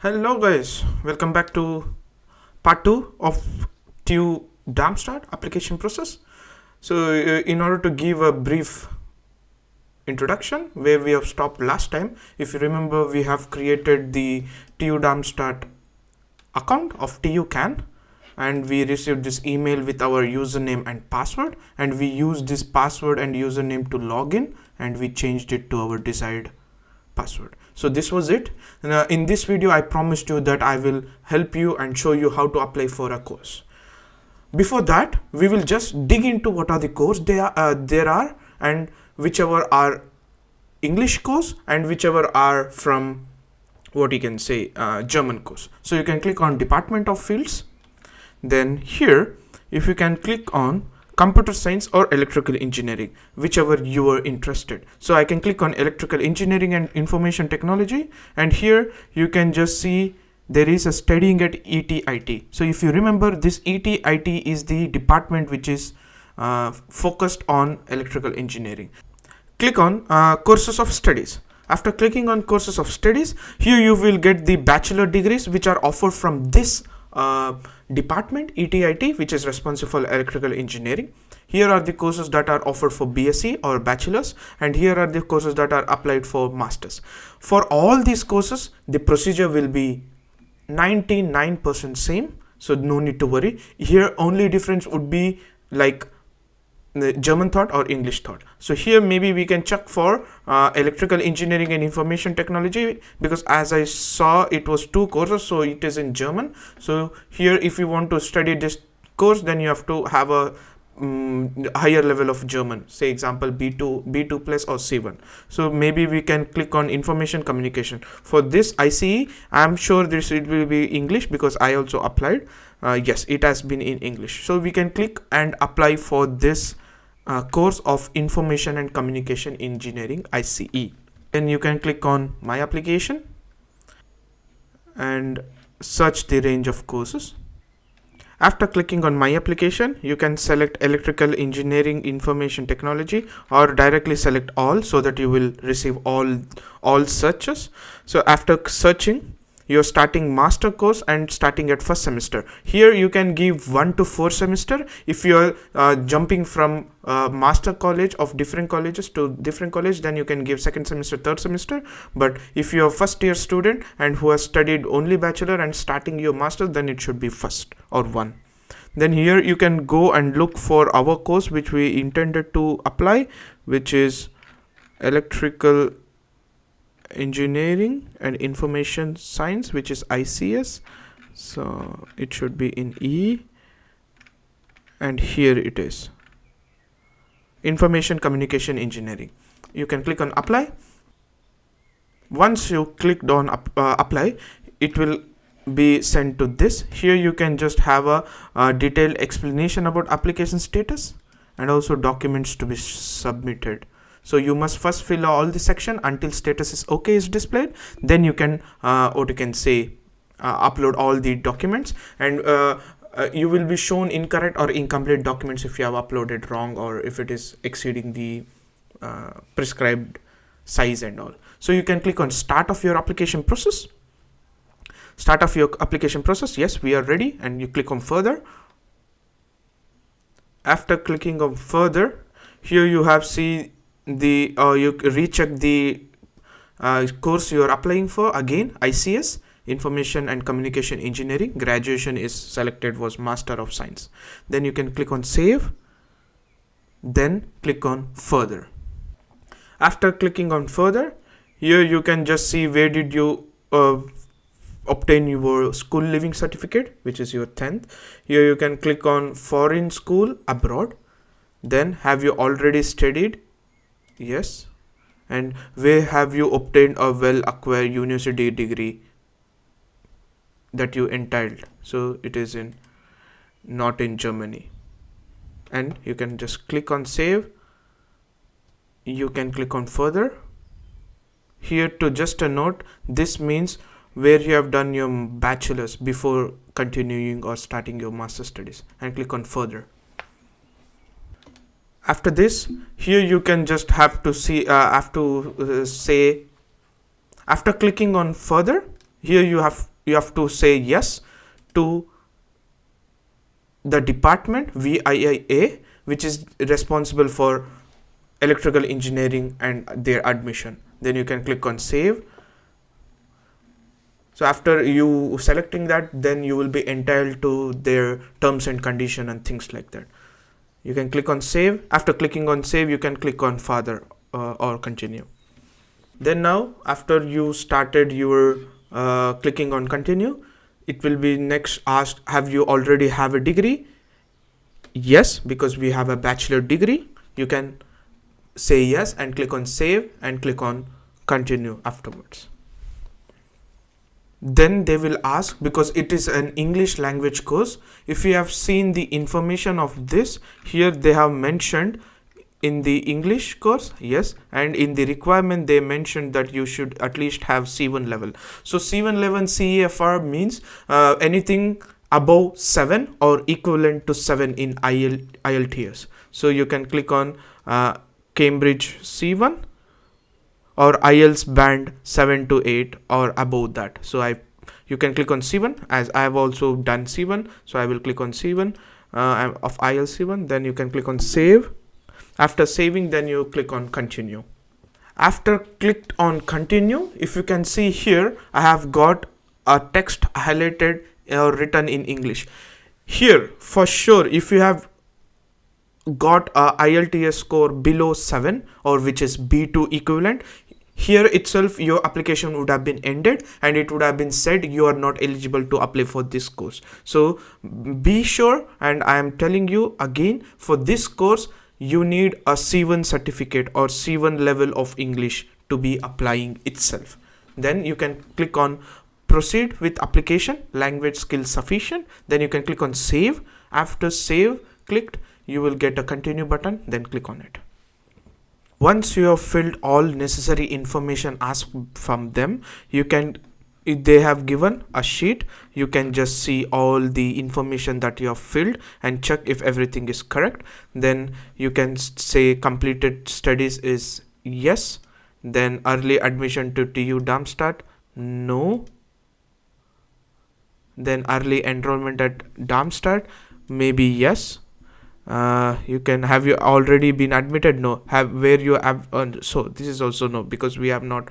Hello guys, welcome back to part 2 of TU Darmstadt application process. So in order to give a brief introduction where we have stopped last time, if you remember, we have created the TU Darmstadt account of TU Can, and we received this email with our username and password, and we used this password and username to log in, and we changed it to our desired password. So this was it. In this video I promised you that I will help you and show you how to apply for a course. Before that, we will just dig into what are the courses there are, and whichever are English course and whichever are from what you can say German course. So you can click on Department of Fields. Then here, if you can click on computer science or electrical engineering, whichever you are interested. So I can click on electrical engineering and information technology, and here you can just see there is a studying at ETIT. So if you remember, this ETIT is the department which is focused on electrical engineering. Click on courses of studies. After clicking on courses of studies, here you will get the bachelor degrees which are offered from this department ETIT, which is responsible for electrical engineering. Here are the courses that are offered for BSc or bachelor's, and here are the courses that are applied for masters. For all these courses, the procedure will be 99% same, so no need to worry. Here only difference would be like the German thought or English thought. So here maybe we can check for electrical engineering and information technology, because as I saw it was 2 courses, so it is in German. So here if you want to study this course, then you have to have a higher level of German, say example B2 plus or C1. So maybe we can click on information communication. For this ICE, I am sure this it will be English because I also applied. Yes, it has been in English. So we can click and apply for this course of information and communication engineering ICE. Then you can click on my application and search the range of courses. After clicking on my application, you can select electrical engineering information technology or directly select all, so that you will receive all searches. So after searching, you're starting master course and starting at first semester. Here you can give 1 to 4 semester. If you're jumping from master college of different colleges to different college, then you can give second semester, third semester. But if you're first year student and who has studied only bachelor and starting your master, then it should be first or 1. Then here you can go and look for our course which we intended to apply, which is electrical engineering and information science, which is ICS. So it should be in E, and here it is, information communication engineering. You can click on apply. Once you clicked on apply, it will be sent to this. Here you can just have a detailed explanation about application status and also documents to be submitted. So you must first fill all the section until status is okay is displayed. Then you can what you can say upload all the documents, and you will be shown incorrect or incomplete documents if you have uploaded wrong or if it is exceeding the prescribed size and all. So you can click on start of your application process. Start of your application process. Yes, we are ready, and you click on further. After clicking on further, here you have see the you recheck the course you are applying for. Again, ICS, information and communication engineering. Graduation is selected was master of science. Then you can click on save, then click on further. After clicking on further, here you can just see where did you obtain your school living certificate, which is your 10th. Here you can click on foreign school abroad. Then have you already studied? Yes. And where have you obtained a well acquired university degree that you entitled? So it is in not in Germany. And you can just click on save. You can click on further. Here to just a note, this means where you have done your bachelor's before continuing or starting your master studies, and click on further. After this, here you can just have to see say after clicking on further, here you have you have to say yes to the department VIIA, which is responsible for electrical engineering and their admission. Then you can click on save. So after you selecting that, then you will be entitled to their terms and condition and things like that. You can click on save. After clicking on save, you can click on further or continue. Then now after you started your clicking on continue, it will be next asked, have you already have a degree? Yes, because we have a bachelor degree. You can say yes and click on save and click on continue afterwards. Then they will ask, because it is an English language course, if you have seen the information of this, here they have mentioned in the English course, yes, and in the requirement they mentioned that you should at least have C1 level. So C1 level CEFR means anything above 7 or equivalent to 7 in IELTS. So you can click on Cambridge C1 or IELTS band 7 to 8 or above that. So you can click on C1, as I have also done C1. So I will click on C1 of IELTS C1. Then you can click on save. After saving, then you click on continue. After clicked on continue, if you can see here, I have got a text highlighted or written in English. Here, for sure, if you have got a IELTS score below 7 or which is B2 equivalent, here itself your application would have been ended and it would have been said you are not eligible to apply for this course. So be sure, and I am telling you again, for this course you need a C1 certificate or C1 level of English to be applying itself. Then you can click on proceed with application, language skills sufficient. Then you can click on save. After save clicked, you will get a continue button, then click on it. Once you have filled all necessary information asked from them, you can, if they have given a sheet, you can just see all the information that you have filled and check if everything is correct. Then you can say completed studies is yes. Then early admission to TU Darmstadt, no. Then early enrollment at Darmstadt, maybe yes. You can, have you already been admitted? No. Have, where you have so this is also no, because we have not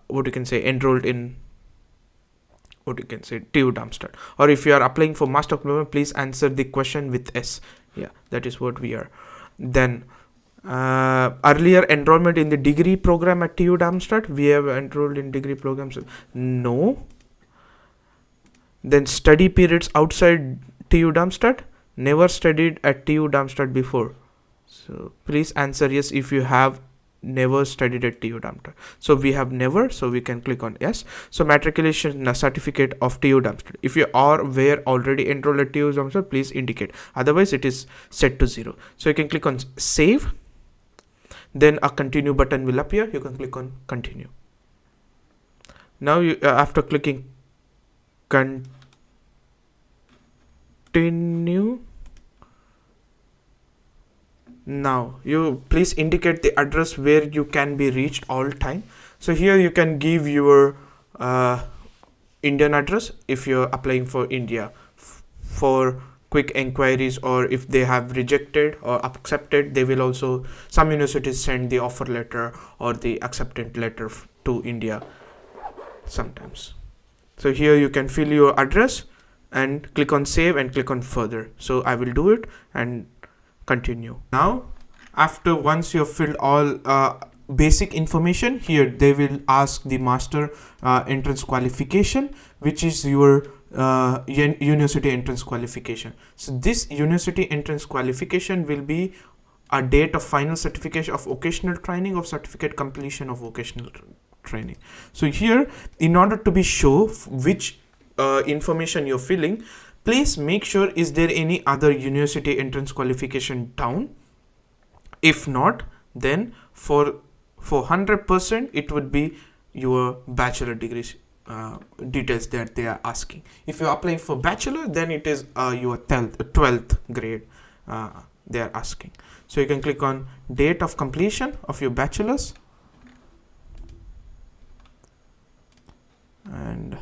what you can say enrolled in, what you can say, TU Darmstadt. Or if you are applying for master diploma, please answer the question with S. Yeah, that is what we are. Then earlier enrollment in the degree program at TU Darmstadt, we have enrolled in degree programs, no. Then study periods outside TU Darmstadt, never studied at TU Darmstadt before, so please answer yes if you have never studied at TU Darmstadt. So we have never, so we can click on yes. So matriculation certificate of TU Darmstadt, if you were already enrolled at TU Darmstadt, please indicate, otherwise it is set to 0. So you can click on save. Then a continue button will appear. You can click on continue. Now you after clicking continue, now you please indicate the address where you can be reached all time. So here you can give your Indian address if you're applying for India for quick inquiries, or if they have rejected or accepted, they will also, some universities send the offer letter or the acceptance letter to India sometimes. So here you can fill your address and click on save and click on further. So I will do it and continue. Now after once you have filled all basic information, here they will ask the master entrance qualification, which is your university entrance qualification. So this university entrance qualification will be a date of final certification of vocational training or certificate completion of vocational training. So here, in order to be sure which information you're filling, please make sure is there any other university entrance qualification down. If not, then for 100% it would be your bachelor degrees details that they are asking. If you're applying for bachelor, then it is your 12th grade they are asking. So you can click on date of completion of your bachelor's, and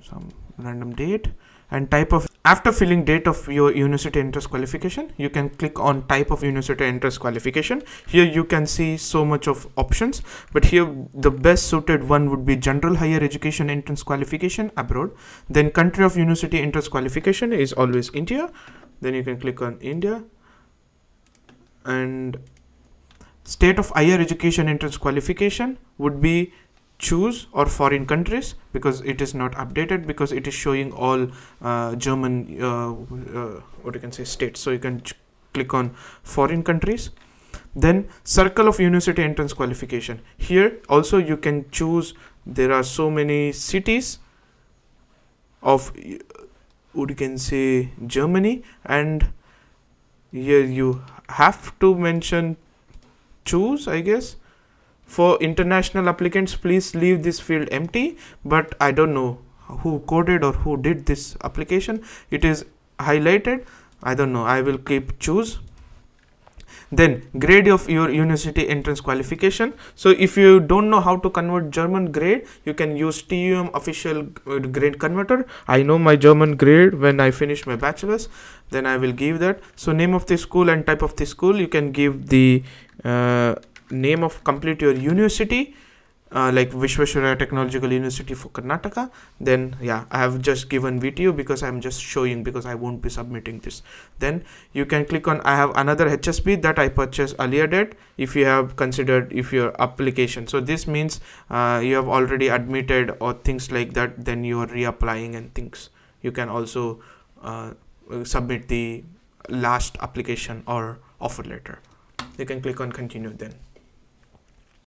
some random date and type of. After filling date of your university entrance qualification, you can click on type of university entrance qualification. Here you can see so much of options, but here the best suited one would be general higher education entrance qualification abroad. Then country of university entrance qualification is always India. Then you can click on India. And state of higher education entrance qualification would be choose or foreign countries, because it is not updated, because it is showing all German what you can say states. So you can click on foreign countries. Then circle of university entrance qualification. Here also you can choose. There are so many cities of what you can say Germany, and here you have to mention choose, I guess. For international applicants, please leave this field empty, but I don't know who coded or who did this application. It is highlighted. I don't know. I will keep choose. Then grade of your university entrance qualification. So if you don't know how to convert German grade, you can use TUM official grade converter. I know my German grade when I finish my bachelor's, then I will give that. So name of the school and type of the school, you can give the name of complete your university, like Vishweshwaraya Technological University for Karnataka. Then yeah, I have just given VTU because I'm just showing, because I won't be submitting this. Then you can click on I have another HSP that I purchased earlier date, if you have considered if your application. So this means you have already admitted or things like that, then you are reapplying and things. You can also submit the last application or offer letter. You can click on continue then.